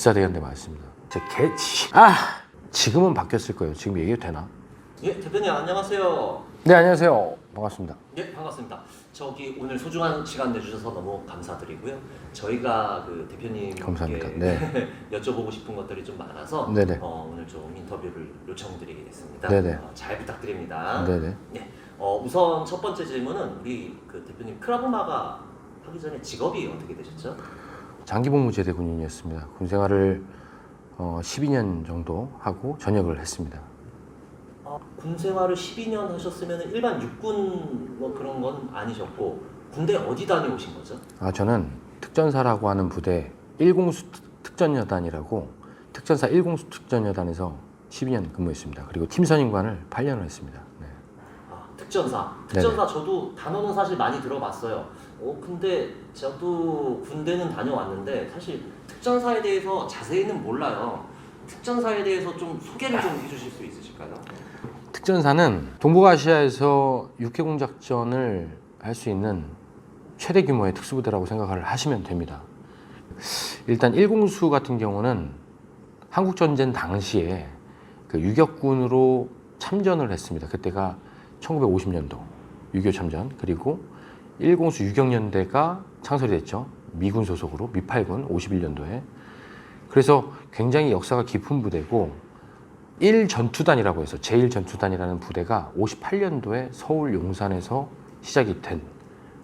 귀싸대기한 데 맞습니다. 지금은 바뀌었을 거예요. 지금 얘기해도 되나? 예, 대표님 안녕하세요. 네, 안녕하세요. 반갑습니다. 예, 반갑습니다. 저기 오늘 소중한 시간 내주셔서 너무 감사드리고요. 저희가 그 대표님께 감사합니다. 네. 여쭤보고 싶은 것들이 좀 많아서 네네. 오늘 좀 인터뷰를 요청드리겠습니다. 네네. 잘 부탁드립니다. 네네. 네. 우선 첫 번째 질문은 우리 그 대표님 크라브마가 하기 전에 직업이 어떻게 되셨죠? 장기복무 제대 군인이었습니다. 군 생활을 12년 정도 하고 전역을 했습니다. 군 생활을 12년 하셨으면 일반 육군 뭐 그런 건 아니셨고 군대 어디 다녀오신 거죠? 저는 특전사라고 하는 부대 1공수 특전여단이라고 특전사 1공수 특전여단에서 12년 근무했습니다. 그리고 팀선임관을 8년을 했습니다. 네. 특전사. 저도 단어는 사실 많이 들어봤어요. 근데 저도 군대는 다녀왔는데 사실 특전사에 대해서 자세히는 몰라요. 특전사에 대해서 좀 소개를 좀 해주실 수 있으실까요? 특전사는 동북아시아에서 육해공작전을 할 수 있는 최대 규모의 특수부대라고 생각을 하시면 됩니다. 일단 1공수 같은 경우는 한국전쟁 당시에 그 유격군으로 참전을 했습니다. 그때가 1950년도 6.25 참전. 그리고 1공수 유격연대가 창설이 됐죠. 미군 소속으로 미8군 51년도에. 그래서 굉장히 역사가 깊은 부대고 1전투단이라고 해서 제1전투단이라는 부대가 58년도에 서울 용산에서 시작이 된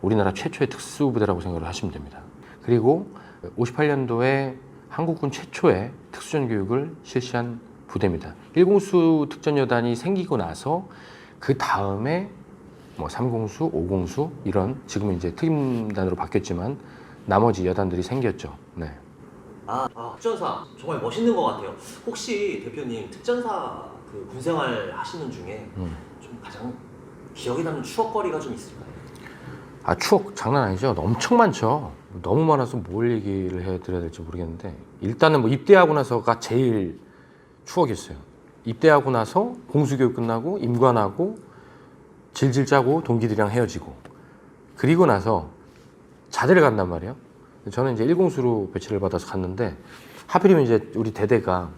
우리나라 최초의 특수부대라고 생각을 하시면 됩니다. 그리고 58년도에 한국군 최초의 특수전 교육을 실시한 부대입니다. 1공수 특전여단이 생기고 나서 그 다음에 뭐 3공수, 5공수 이런 지금은 이제 특임단으로 바뀌었지만 나머지 여단들이 생겼죠. 네. 특전사 정말 멋있는 것 같아요. 혹시 대표님 특전사 그 군생활 하시는 중에 좀 가장 기억에 남는 추억거리가 좀 있을까요? 추억 장난 아니죠. 엄청 많죠. 너무 많아서 뭘 얘기를 해드려야 될지 모르겠는데 일단은 뭐 입대하고 나서가 제일 추억이었어요. 입대하고 나서 공수교육 끝나고 임관하고 질질 짜고 동기들이랑 헤어지고 그리고 나서 자대를 간단 말이에요. 저는 이제 1공수로 배치를 받아서 갔는데 하필이면 이제 우리 대대가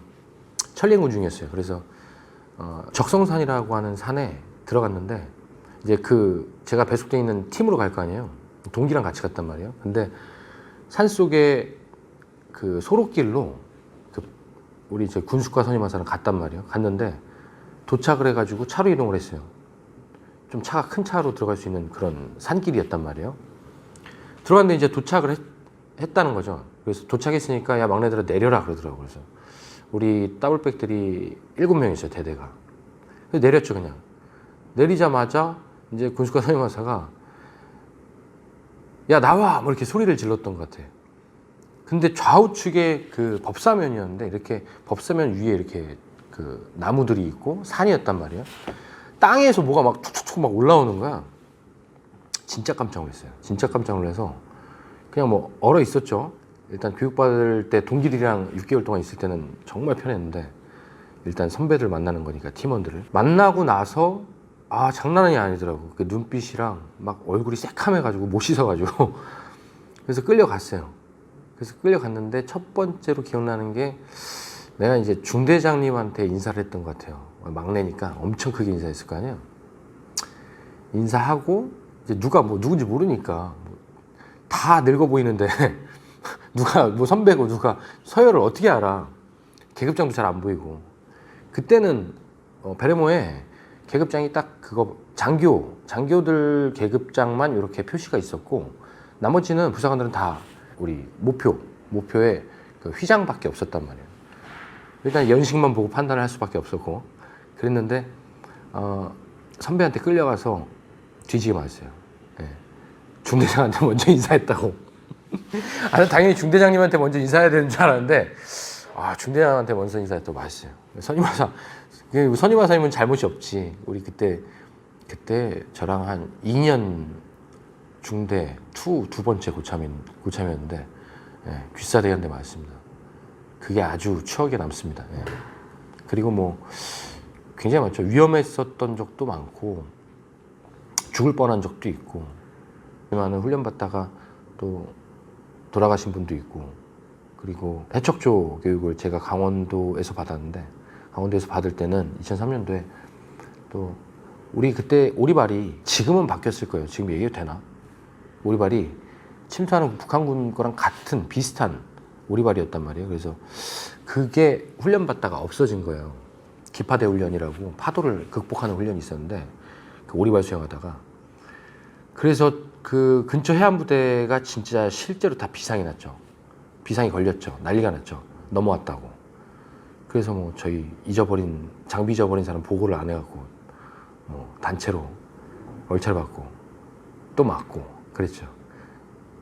천린군 중이었어요. 그래서 적성산이라고 하는 산에 들어갔는데 이제 제가 배속돼 있는 팀으로 갈 거 아니에요. 동기랑 같이 갔단 말이에요. 근데 산 속에 그 소록길로 우리 이제 군수과 선임하사랑 갔단 말이에요. 갔는데 도착을 해가지고 차로 이동을 했어요. 좀 차가 큰 차로 들어갈 수 있는 그런 산길이었단 말이에요. 들어갔는데 이제 도착을 했다는 거죠. 그래서 도착했으니까 야 막내들아 내려라 그러더라고요. 그래서 우리 더블백들이 7명 있어요. 대대가. 그래서 내렸죠. 그냥 내리자마자 이제 군수과 선임하사가 야 나와 뭐 이렇게 소리를 질렀던 것 같아요. 근데 좌우측에 그 법사면이었는데 이렇게 법사면 위에 이렇게 그 나무들이 있고 산이었단 말이에요. 땅에서 뭐가 막 툭툭툭 막 올라오는 거야. 진짜 깜짝 놀랐어요. 진짜 깜짝 놀라서 그냥 뭐 얼어 있었죠. 일단 교육받을 때 동기들이랑 6개월 동안 있을 때는 정말 편했는데 일단 선배들 만나는 거니까 팀원들을 만나고 나서 장난이 아니더라고. 그 눈빛이랑 막 얼굴이 새카매가지고 못 씻어가지고 그래서 끌려갔어요. 그래서 끌려갔는데 첫 번째로 기억나는 게 내가 이제 중대장님한테 인사를 했던 것 같아요. 막내니까 엄청 크게 인사했을 거 아니에요. 인사하고 이제 누가 뭐 누군지 모르니까 다 늙어 보이는데 누가 뭐 선배고 누가 서열을 어떻게 알아. 계급장도 잘 안 보이고 그때는 베레모에 계급장이 딱 그거 장교들 계급장만 이렇게 표시가 있었고 나머지는 부사관들은 다 우리 모표에 그 휘장밖에 없었단 말이에요. 일단 연식만 보고 판단을 할 수밖에 없었고 그랬는데 선배한테 끌려가서 뒤지게 맞았어요. 네. 중대장한테 먼저 인사했다고. 당연히 중대장님한테 먼저 인사해야 되는 줄 알았는데 중대장한테 먼저 인사했다고 맞았어요. 선임하사님은 잘못이 없지. 우리 그때 저랑 한 2년 중대 두 번째 고참이었는데 귀싸대기한 데 맞았습니다. 그게 아주 추억에 남습니다. 그리고 뭐 굉장히 많죠. 위험했었던 적도 많고 죽을 뻔한 적도 있고 많은 훈련 받다가 또 돌아가신 분도 있고 그리고 해척조 교육을 제가 강원도에서 받았는데, 강원도에서 받을 때는 2003년도에 또 우리 그때 오리발이, 지금은 바뀌었을 거예요. 지금 얘기해도 되나? 오리발이 침투하는 북한군 거랑 같은 비슷한 오리발이었단 말이에요. 그래서 그게 훈련받다가 없어진 거예요. 기파대 훈련이라고 파도를 극복하는 훈련이 있었는데, 그 오리발 수영하다가, 그래서 그 근처 해안부대가 진짜 실제로 다 비상이 났죠. 비상이 걸렸죠. 난리가 났죠. 넘어왔다고. 그래서 뭐 저희 장비 잊어버린 사람 보고를 안 해갖고 뭐 단체로 얼차려 받고 또 맞고 그랬죠.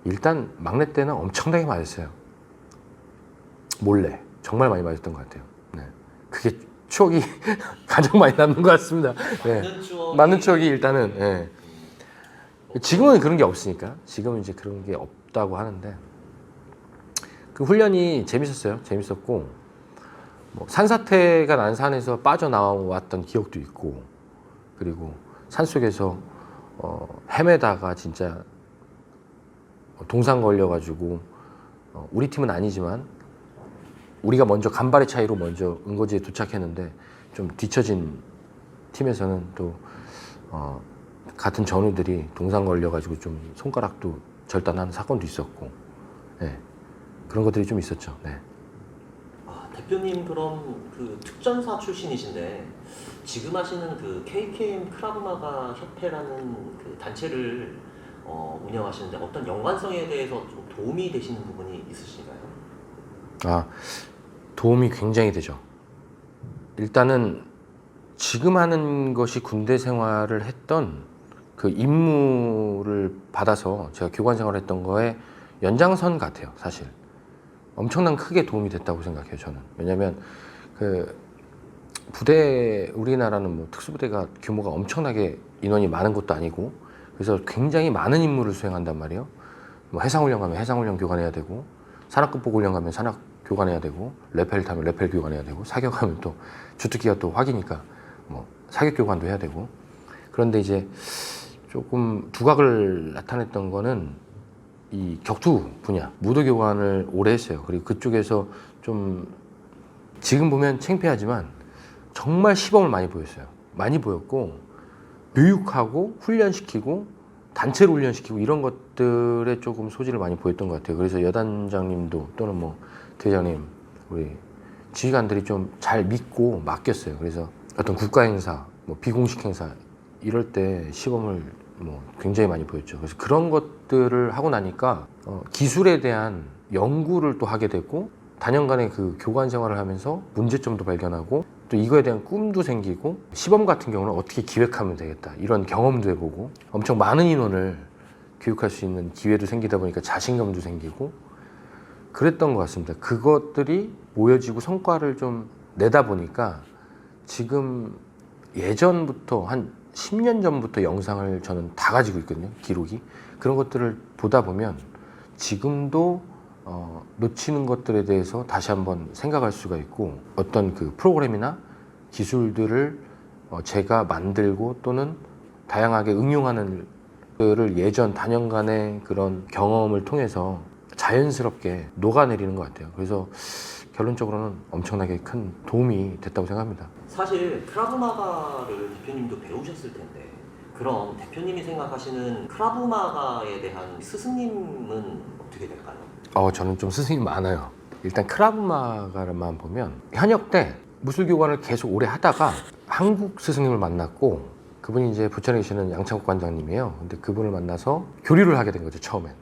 일단 막내 때는 엄청나게 맞았어요. 몰래 정말 많이 맞았던 것 같아요. 네. 그게 추억이 가장 많이 남는 것 같습니다. 네. 맞는 추억이 일단은. 네. 지금은 그런 게 없으니까. 지금은 이제 그런 게 없다고 하는데, 그 훈련이 재밌었어요. 재밌었고, 뭐 산사태가 난 산에서 빠져나왔던 기억도 있고, 그리고 산속에서 헤매다가 진짜 동상 걸려가지고, 우리 팀은 아니지만 우리가 먼저 간발의 차이로 먼저 은거지에 도착했는데, 좀 뒤처진 팀에서는 또 같은 전우들이 동상 걸려가지고 좀 손가락도 절단하는 사건도 있었고, 네. 그런 것들이 좀 있었죠. 네. 대표님 그럼 그 특전사 출신이신데 지금 하시는 그 KKM 크라브마가 협회라는 그 단체를 운영하시는데 어떤 연관성에 대해서 좀 도움이 되시는 부분이 있으신가요? 도움이 굉장히 되죠. 일단은 지금 하는 것이 군대 생활을 했던 그 임무를 받아서 제가 교관 생활을 했던 거에 연장선 같아요, 사실. 엄청난 크게 도움이 됐다고 생각해요, 저는. 왜냐면 그 부대, 우리나라는 뭐 특수부대가 규모가 엄청나게 인원이 많은 것도 아니고, 그래서 굉장히 많은 임무를 수행한단 말이에요. 뭐 해상훈련 가면 해상훈련 교관해야 되고, 산악급복 훈련 가면 산악 교관해야 되고, 레펠 타면 레펠 교관해야 되고, 사격하면 또 주특기가 또 화기니까 뭐 사격 교관도 해야 되고. 그런데 이제 조금 두각을 나타냈던 거는 이 격투 분야, 무도 교관을 오래 했어요. 그리고 그쪽에서 좀 지금 보면 창피하지만 정말 시범을 많이 보였어요. 많이 보였고, 교육하고 훈련시키고 단체로 훈련시키고 이런 것들에 조금 소질을 많이 보였던 것 같아요. 그래서 여단장님도 또는 뭐 대장님, 우리 지휘관들이 좀 잘 믿고 맡겼어요. 그래서 어떤 국가행사, 뭐 비공식 행사 이럴 때 시범을 뭐 굉장히 많이 보였죠. 그래서 그런 것들을 하고 나니까 기술에 대한 연구를 또 하게 되고, 단연간의 그 교관 생활을 하면서 문제점도 발견하고, 또 이거에 대한 꿈도 생기고, 시범 같은 경우는 어떻게 기획하면 되겠다 이런 경험도 해보고, 엄청 많은 인원을 교육할 수 있는 기회도 생기다 보니까 자신감도 생기고 그랬던 것 같습니다. 그것들이 모여지고 성과를 좀 내다 보니까 지금 예전부터 한 10년 전부터 영상을 저는 다 가지고 있거든요, 기록이. 그런 것들을 보다 보면 지금도 놓치는 것들에 대해서 다시 한번 생각할 수가 있고, 어떤 그 프로그램이나 기술들을 제가 만들고 또는 다양하게 응용하는 것을 예전 단연간의 그런 경험을 통해서 자연스럽게 녹아내리는 것 같아요. 그래서 결론적으로는 엄청나게 큰 도움이 됐다고 생각합니다. 사실 크라브마가를 대표님도 배우셨을 텐데, 그럼 대표님이 생각하시는 크라브마가에 대한 스승님은 어떻게 될까요? 저는 좀 스승이 많아요. 일단 크라브마가만 보면 현역 때 무술교관을 계속 오래 하다가 한국 스승님을 만났고, 그분이 이제 부천에 계시는 양창국 관장님이에요. 근데 그분을 만나서 교류를 하게 된 거죠, 처음엔.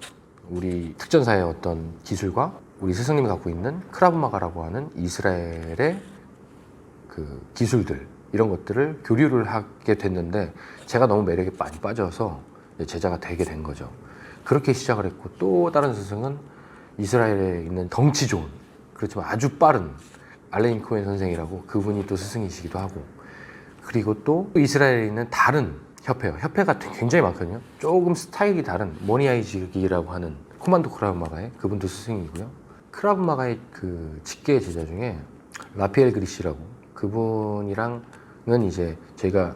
우리 특전사의 어떤 기술과 우리 스승님이 갖고 있는 크라브마가라고 하는 이스라엘의 그 기술들, 이런 것들을 교류를 하게 됐는데, 제가 너무 매력에 많이 빠져서 제자가 되게 된 거죠. 그렇게 시작을 했고, 또 다른 스승은 이스라엘에 있는 덩치 좋은, 그렇지만 아주 빠른 알레인 코엔 선생이라고, 그분이 또 스승이시기도 하고, 그리고 또 이스라엘에 있는 다른 협회요. 협회가 굉장히 많거든요. 조금 스타일이 다른 모니아이지기라고 하는 코만도 크라브마가의, 그분도 스승이고요. 크라브마가의 그 직계 제자 중에 라피엘 그리시라고, 그분이랑은 이제 저희가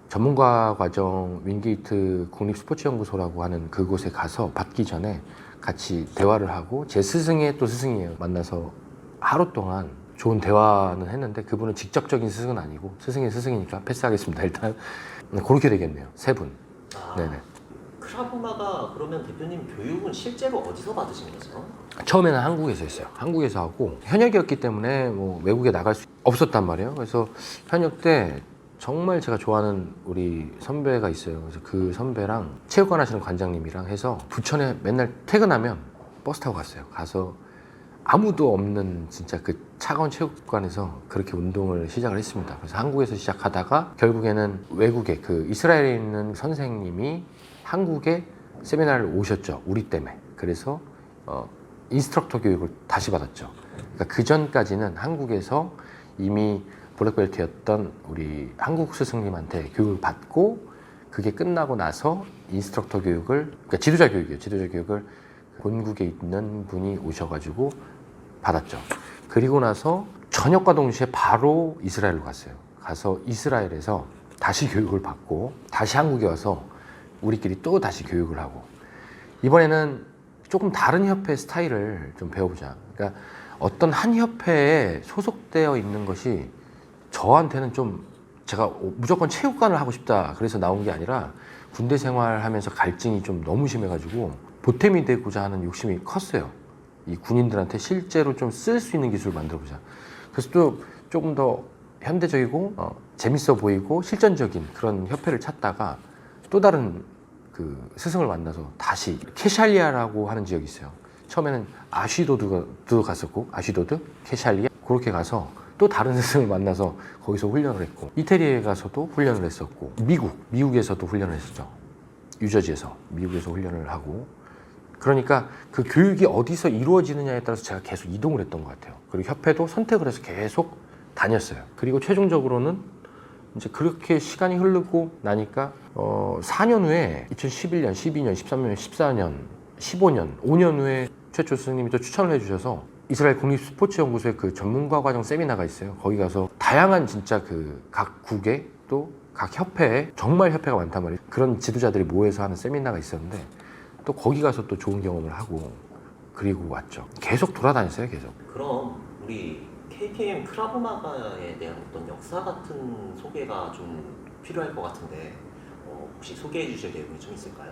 전문가 과정 윈게이트 국립스포츠연구소라고 하는 그곳에 가서 받기 전에 같이 대화를 하고 제 스승의 또 스승이에요. 만나서 하루 동안 좋은 대화는 했는데 그분은 직접적인 스승은 아니고 스승의 스승이니까 패스하겠습니다. 일단 그렇게 되겠네요. 세 분. 아, 네네. 크라브마가 그러면 대표님 교육은 실제로 어디서 받으신 거죠? 처음에는 한국에서 했어요. 한국에서 하고 현역이었기 때문에 뭐 외국에 나갈 수 없었단 말이에요. 그래서 현역 때 정말 제가 좋아하는 우리 선배가 있어요. 그래서 그 선배랑 체육관 하시는 관장님이랑 해서 부천에 맨날 퇴근하면 버스 타고 갔어요. 가서 아무도 없는 진짜 그 차가운 체육관에서 그렇게 운동을 시작을 했습니다. 그래서 한국에서 시작하다가 결국에는 외국에 그 이스라엘에 있는 선생님이 한국에 세미나를 오셨죠. 우리 때문에. 그래서 인스트럭터 교육을 다시 받았죠. 그러니까 그 전까지는 한국에서 이미 블랙벨트였던 우리 한국 스승님한테 교육을 받고 그게 끝나고 나서 인스트럭터 교육을, 그러니까 지도자 교육이에요. 지도자 교육을 본국에 있는 분이 오셔가지고 받았죠. 그리고 나서 저녁과 동시에 바로 이스라엘로 갔어요. 가서 이스라엘에서 다시 교육을 받고 다시 한국에 와서 우리끼리 또 다시 교육을 하고 이번에는 조금 다른 협회 스타일을 좀 배워보자. 그러니까 어떤 한 협회에 소속되어 있는 것이 저한테는 좀 제가 무조건 체육관을 하고 싶다 그래서 나온 게 아니라 군대 생활하면서 갈증이 좀 너무 심해가지고 보탬이 되고자 하는 욕심이 컸어요. 이 군인들한테 실제로 좀 쓸 수 있는 기술을 만들어보자. 그래서 또 조금 더 현대적이고 재밌어 보이고 실전적인 그런 협회를 찾다가 또 다른 그 스승을 만나서 다시 케샬리아라고 하는 지역이 있어요. 처음에는 아쉬도드도 갔었고 아쉬도드, 케샬리아 그렇게 가서 또 다른 스승을 만나서 거기서 훈련을 했고 이태리에 가서도 훈련을 했었고 미국에서도 훈련을 했었죠. 유저지에서 미국에서 훈련을 하고 그러니까 그 교육이 어디서 이루어지느냐에 따라서 제가 계속 이동을 했던 것 같아요. 그리고 협회도 선택을 해서 계속 다녔어요. 그리고 최종적으로는 이제 그렇게 시간이 흐르고 나니까 4년 후에 2011년, 12년, 13년, 14년, 15년, 5년 후에 최초 스승님이 또 추천을 해주셔서 이스라엘 국립스포츠연구소의 그 전문가 과정 세미나가 있어요. 거기 가서 다양한 진짜 그 각 국에 또 각 협회에 정말 협회가 많단 말이에요. 그런 지도자들이 모여서 하는 세미나가 있었는데 또 거기 가서 또 좋은 경험을 하고 그리고 왔죠. 계속 돌아다녔어요, 계속. 그럼 우리 KKM 크라브마가에 대한 어떤 역사 같은 소개가 좀 필요할 것 같은데 혹시 소개해 주실 내용이 좀 있을까요?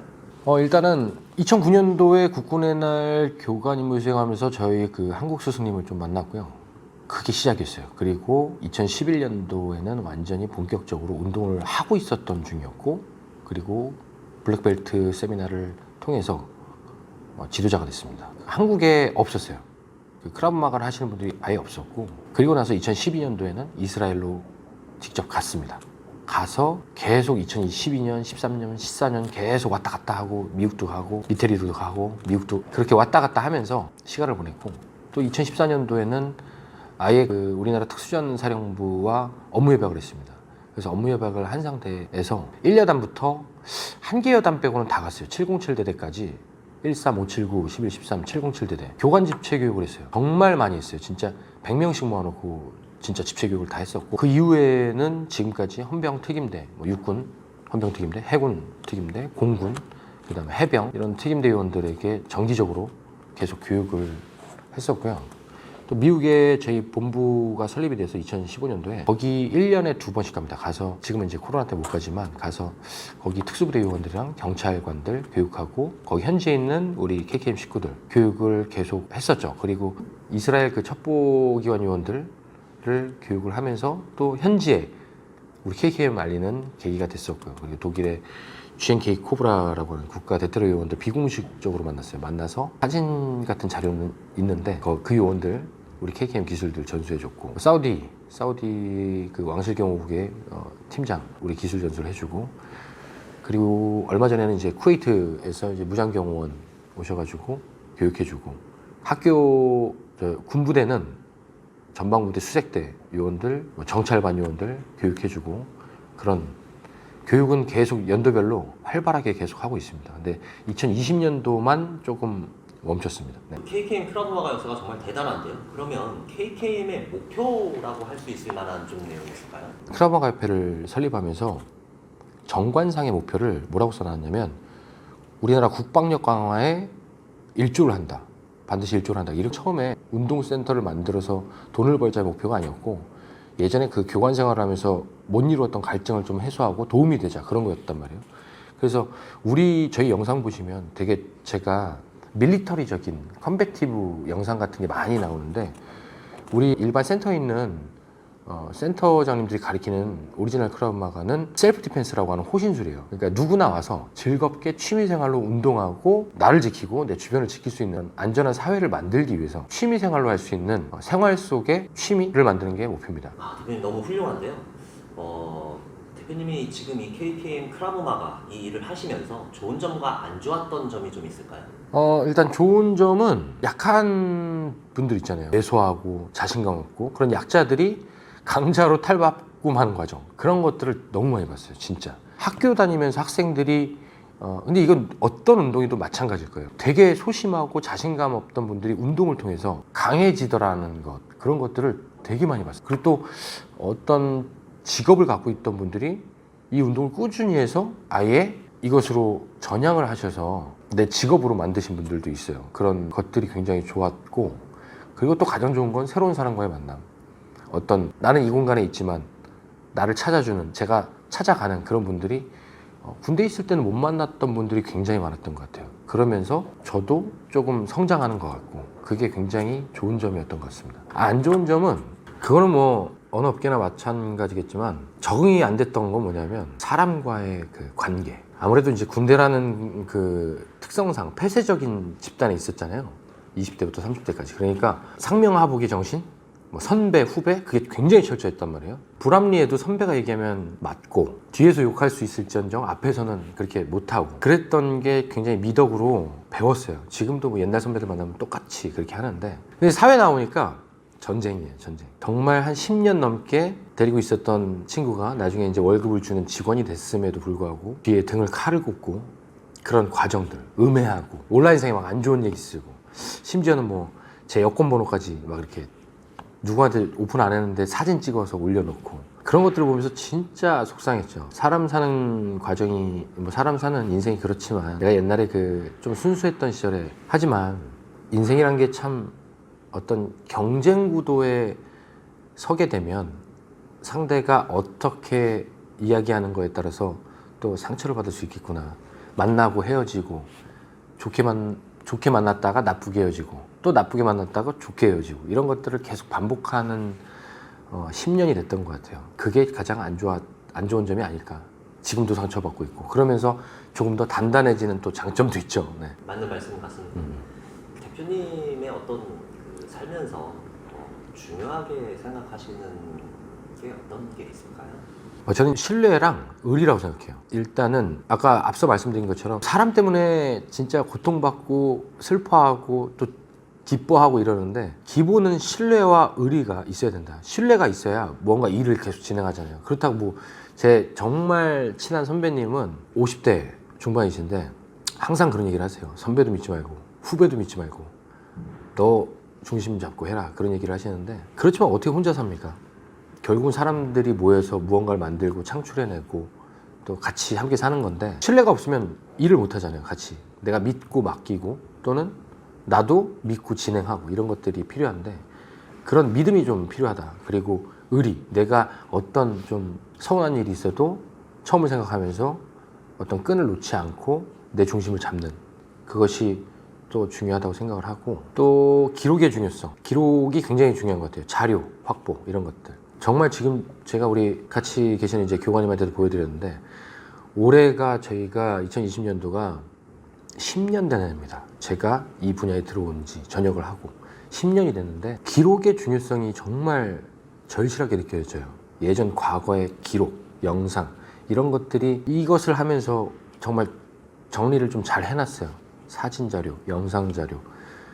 일단은 2009년도에 국군의 날 교관 임무 수행하면서 저희 그 한국 스승님을 좀 만났고요. 그게 시작이었어요. 그리고 2011년도에는 완전히 본격적으로 운동을 하고 있었던 중이었고 그리고 블랙벨트 세미나를 통해서 지도자가 됐습니다. 한국에 없었어요. 그 크라브마가를 하시는 분들이 아예 없었고 그리고 나서 2012년도에는 이스라엘로 직접 갔습니다. 가서 계속 2012년, 13년, 14년 계속 왔다 갔다 하고 미국도 가고 이태리도 가고 미국도 그렇게 왔다 갔다 하면서 시간을 보냈고 또 2014년도에는 아예 그 우리나라 특수전사령부와 업무 협약을 했습니다. 그래서 업무 협약을 한 상태에서 1여단부터 한 개 여단 빼고는 다 갔어요. 707대대까지 13, 579, 11, 13, 707대대 교관 집체 교육을 했어요. 정말 많이 했어요. 진짜 100명씩 모아놓고 진짜 집체 교육을 다 했었고 그 이후에는 지금까지 헌병 특임대, 뭐 육군 헌병 특임대, 해군 특임대, 공군, 그다음에 해병 이런 특임대 요원들에게 정기적으로 계속 교육을 했었고요. 또 미국에 저희 본부가 설립이 돼서 2015년도에 거기 1년에 2번씩 갑니다. 가서 지금은 이제 코로나 때 못 가지만 가서 거기 특수부대 요원들이랑 경찰관들 교육하고 거기 현지에 있는 우리 KKM 식구들 교육을 계속 했었죠. 그리고 이스라엘 그 첩보기관 요원들을 교육을 하면서 또 현지에 우리 KKM 알리는 계기가 됐었고요. 그리고 독일의 GNK 코브라라고 하는 국가 대테러 요원들 비공식적으로 만났어요. 만나서 사진 같은 자료는 있는데 그 요원들 우리 KKM 기술들 전수해줬고 사우디 그 왕실경호국의 팀장 우리 기술 전수를 해주고 그리고 얼마 전에는 이제 쿠웨이트에서 이제 무장경호원 오셔가지고 교육해주고 학교 군부대는 전방부대 수색대 요원들 정찰반 요원들 교육해주고 그런 교육은 계속 연도별로 활발하게 계속 하고 있습니다. 근데 2020년도만 조금 멈췄습니다. 네. KKM 크라브마가 역사가 정말 대단한데요. 그러면 KKM의 목표라고 할 수 있을 만한 좀 내용이 있을까요? 크라브마가 협회를 설립하면서 정관상의 목표를 뭐라고 써놨냐면 우리나라 국방력 강화에 일조를 한다. 반드시 일조를 한다. 이런 처음에 운동센터를 만들어서 돈을 벌자의 목표가 아니었고 예전에 그 교관 생활을 하면서 못 이루었던 갈증을 좀 해소하고 도움이 되자 그런 거였단 말이에요. 그래서 저희 영상 보시면 되게 제가 밀리터리적인 컴배티브 영상 같은 게 많이 나오는데 우리 일반 센터에 있는 센터장님들이 가리키는 오리지널 크라우마가는 셀프 디펜스라고 하는 호신술이에요. 그러니까 누구나 와서 즐겁게 취미생활로 운동하고 나를 지키고 내 주변을 지킬 수 있는 안전한 사회를 만들기 위해서 취미생활로 할 수 있는 생활 속의 취미를 만드는 게 목표입니다. 대표님 너무 훌륭한데요. 대표님이 지금 이 KPM 크라우마가 이 일을 하시면서 좋은 점과 안 좋았던 점이 좀 있을까요? 일단 좋은 점은 약한 분들 있잖아요. 애소하고 자신감 없고 그런 약자들이 강자로 탈바꿈하는 과정 그런 것들을 너무 많이 봤어요. 진짜 학교 다니면서 학생들이 근데 이건 어떤 운동이도 마찬가지일 거예요. 되게 소심하고 자신감 없던 분들이 운동을 통해서 강해지더라는 것 그런 것들을 되게 많이 봤어요. 그리고 또 어떤 직업을 갖고 있던 분들이 이 운동을 꾸준히 해서 아예 이것으로 전향을 하셔서 내 직업으로 만드신 분들도 있어요. 그런 것들이 굉장히 좋았고 그리고 또 가장 좋은 건 새로운 사람과의 만남. 나는 이 공간에 있지만 나를 찾아주는 제가 찾아가는 그런 분들이 군대에 있을 때는 못 만났던 분들이 굉장히 많았던 것 같아요. 그러면서 저도 조금 성장하는 것 같고 그게 굉장히 좋은 점이었던 것 같습니다. 안 좋은 점은 그거는 뭐 어느 업계나 마찬가지겠지만 적응이 안 됐던 건 뭐냐면 사람과의 그 관계. 아무래도 이제 군대라는 그 특성상 폐쇄적인 집단에 있었잖아요. 20대부터 30대까지. 그러니까 상명하복의 정신? 뭐 선배, 후배? 그게 굉장히 철저했단 말이에요. 불합리해도 선배가 얘기하면 맞고 뒤에서 욕할 수 있을지언정 앞에서는 그렇게 못하고 그랬던 게 굉장히 미덕으로 배웠어요. 지금도 뭐 옛날 선배들 만나면 똑같이 그렇게 하는데 근데 사회 나오니까 전쟁이에요, 전쟁. 정말 한 10년 넘게 데리고 있었던 친구가 나중에 이제 월급을 주는 직원이 됐음에도 불구하고 뒤에 등을 칼을 꽂고 그런 과정들, 음해하고 온라인상에 막 안 좋은 얘기 쓰고 심지어는 뭐 제 여권 번호까지 막 이렇게 누구한테 오픈 안 했는데 사진 찍어서 올려놓고 그런 것들을 보면서 진짜 속상했죠. 사람 사는 과정이 뭐 사람 사는 인생이 그렇지만 내가 옛날에 그 좀 순수했던 시절에 하지만 인생이란 게 참 어떤 경쟁 구도에 서게 되면 상대가 어떻게 이야기하는 거에 따라서 또 상처를 받을 수 있겠구나. 만나고 헤어지고 좋게 만났다가 나쁘게 헤어지고 또 나쁘게 만났다가 좋게 헤어지고 이런 것들을 계속 반복하는 10년이 됐던 것 같아요. 그게 가장 안 좋은 점이 아닐까. 지금도 상처받고 있고 그러면서 조금 더 단단해지는 또 장점도 있죠. 네. 맞는 말씀 같습니다. 대표님의 어떤 그 살면서 중요하게 생각하시는 게 어떤 게 있을까요? 저는 신뢰랑 의리라고 생각해요. 일단은 아까 앞서 말씀드린 것처럼 사람 때문에 진짜 고통받고 슬퍼하고 또 기뻐하고 이러는데 기본은 신뢰와 의리가 있어야 된다. 신뢰가 있어야 뭔가 일을 계속 진행하잖아요. 그렇다고 뭐 제 정말 친한 선배님은 50대 중반이신데 항상 그런 얘기를 하세요. 선배도 믿지 말고 후배도 믿지 말고 너 중심 잡고 해라 그런 얘기를 하시는데 그렇지만 어떻게 혼자 삽니까? 결국은 사람들이 모여서 무언가를 만들고 창출해내고 또 같이 함께 사는 건데 신뢰가 없으면 일을 못 하잖아요. 같이 내가 믿고 맡기고 또는 나도 믿고 진행하고 이런 것들이 필요한데 그런 믿음이 좀 필요하다. 그리고 의리, 내가 어떤 좀 서운한 일이 있어도 처음을 생각하면서 어떤 끈을 놓지 않고 내 중심을 잡는 그것이 또 중요하다고 생각을 하고 또 기록의 중요성, 기록이 굉장히 중요한 것 같아요. 자료, 확보 이런 것들. 정말 지금 제가 우리 같이 계시는 이제 교관님한테도 보여드렸는데 올해가 저희가 2020년도가 10년 된 해입니다. 제가 이 분야에 들어온 지 전역을 하고 10년이 됐는데 기록의 중요성이 정말 절실하게 느껴져요. 예전 과거의 기록, 영상 이런 것들이 이것을 하면서 정말 정리를 좀 잘 해놨어요. 사진 자료, 영상 자료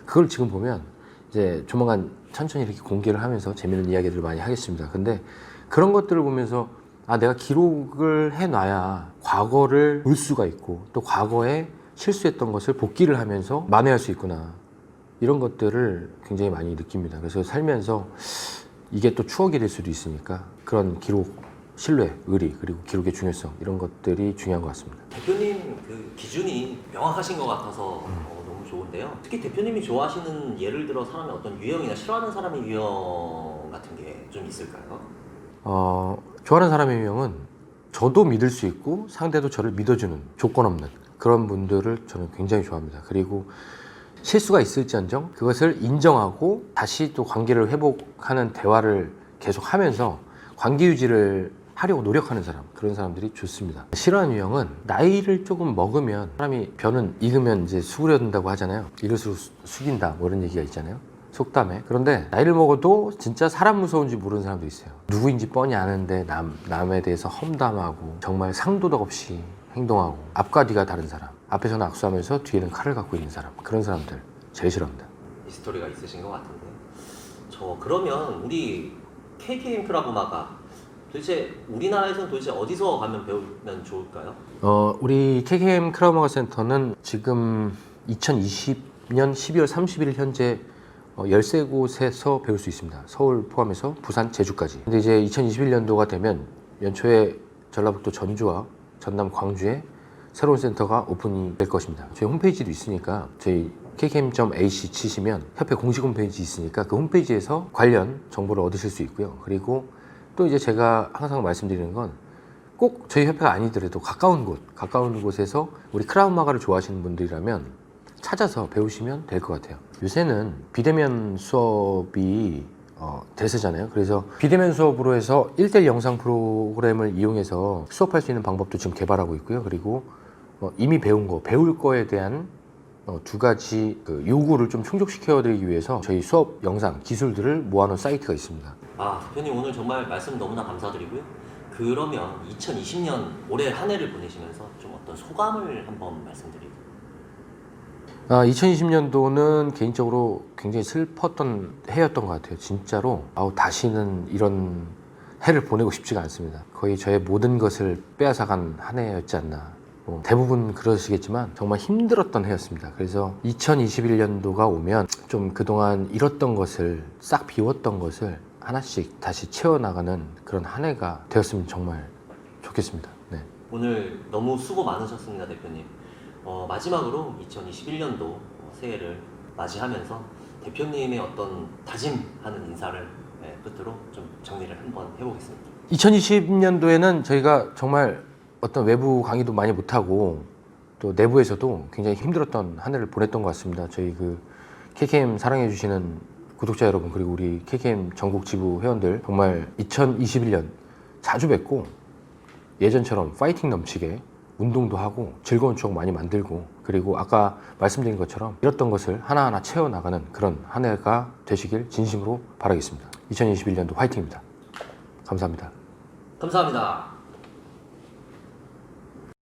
그걸 지금 보면 이제 조만간 천천히 이렇게 공개를 하면서 재미있는 이야기들을 많이 하겠습니다. 근데 그런 것들을 보면서 내가 기록을 해놔야 과거를 볼 수가 있고 또 과거에 실수했던 것을 복기를 하면서 만회할 수 있구나. 이런 것들을 굉장히 많이 느낍니다. 그래서 살면서 이게 또 추억이 될 수도 있으니까 그런 기록, 신뢰, 의리 그리고 기록의 중요성 이런 것들이 중요한 것 같습니다. 대표님 그 기준이 명확하신 것 같아서 너무 너무 좋은데요. 특히 대표님이 좋아하시는 예를 들어 사람의 어떤 유형이나 싫어하는 사람의 유형 같은 게 좀 있을까요? 좋아하는 사람의 유형은 저도 믿을 수 있고 상대도 저를 믿어주는 조건 없는 그런 분들을 저는 굉장히 좋아합니다. 그리고 실수가 있을지언정 그것을 인정하고 다시 또 관계를 회복하는 대화를 계속 하면서 관계 유지를 하려고 노력하는 사람, 그런 사람들이 좋습니다. 싫어하는 유형은 나이를 조금 먹으면 사람이 변은 익으면 이제 수그려든다고 하잖아요. 익을수록 숙인다 뭐 이런 얘기가 있잖아요. 속담에. 그런데 나이를 먹어도 진짜 사람 무서운지 모르는 사람도 있어요. 누구인지 뻔히 아는데 남에 대해서 험담하고 정말 상도덕 없이 행동하고 앞과 뒤가 다른 사람, 앞에서는 악수하면서 뒤에는 칼을 갖고 있는 사람, 그런 사람들 제일 싫어합니다. 히스토리가 있으신 것 같은데. 그러면 우리 KKM 클럽 음악가 도대체 우리나라에서는 도대체 어디서 가면 배우면 좋을까요? 우리 KKM 크라우마가 센터는 지금 2020년 12월 30일 현재 13곳에서 배울 수 있습니다. 서울 포함해서 부산, 제주까지. 근데 이제 2021년도가 되면 연초에 전라북도 전주와 전남 광주에 새로운 센터가 오픈이 될 것입니다. 저희 홈페이지도 있으니까 저희 kkm.ac 치시면 협회 공식 홈페이지 있으니까 그 홈페이지에서 관련 정보를 얻으실 수 있고요. 그리고 또 이제 제가 항상 말씀드리는 건 꼭 저희 협회가 아니더라도 가까운 곳에서 우리 크라우마가를 좋아하시는 분들이라면 찾아서 배우시면 될 것 같아요. 요새는 비대면 수업이 대세잖아요. 그래서 비대면 수업으로 해서 1:1 영상 프로그램을 이용해서 수업할 수 있는 방법도 지금 개발하고 있고요. 그리고 이미 배운 거, 배울 거에 대한 두 가지 요구를 좀 충족시켜 드리기 위해서 저희 수업 영상 기술들을 모아놓은 사이트가 있습니다. 대표님 오늘 정말 말씀 너무나 감사드리고요. 그러면 2020년 올해 한 해를 보내시면서 좀 어떤 소감을 한번 말씀드리고. 2020년도는 개인적으로 굉장히 슬펐던 해였던 것 같아요. 진짜로 다시는 이런 해를 보내고 싶지가 않습니다. 거의 저의 모든 것을 빼앗아간 한 해였지 않나. 대부분 그러시겠지만 정말 힘들었던 해였습니다. 그래서 2021년도가 오면 좀 그동안 잃었던 것을 싹 비웠던 것을 하나씩 다시 채워나가는 그런 한 해가 되었으면 정말 좋겠습니다. 네. 오늘 너무 수고 많으셨습니다, 대표님. 마지막으로 2021년도 새해를 맞이하면서 대표님의 어떤 다짐하는 인사를 끝으로 좀 정리를 한번 해보겠습니다. 2020년도에는 저희가 정말 어떤 외부 강의도 많이 못하고 또 내부에서도 굉장히 힘들었던 한 해를 보냈던 것 같습니다. 저희 KKM 사랑해주시는 구독자 여러분, 그리고 우리 KKM 전국 지부 회원들 정말 2021년 자주 뵙고 예전처럼 파이팅 넘치게 운동도 하고 즐거운 추억 많이 만들고, 그리고 아까 말씀드린 것처럼 잃었던 것을 하나하나 채워나가는 그런 한 해가 되시길 진심으로 바라겠습니다. 2021년도 화이팅입니다. 감사합니다. 감사합니다.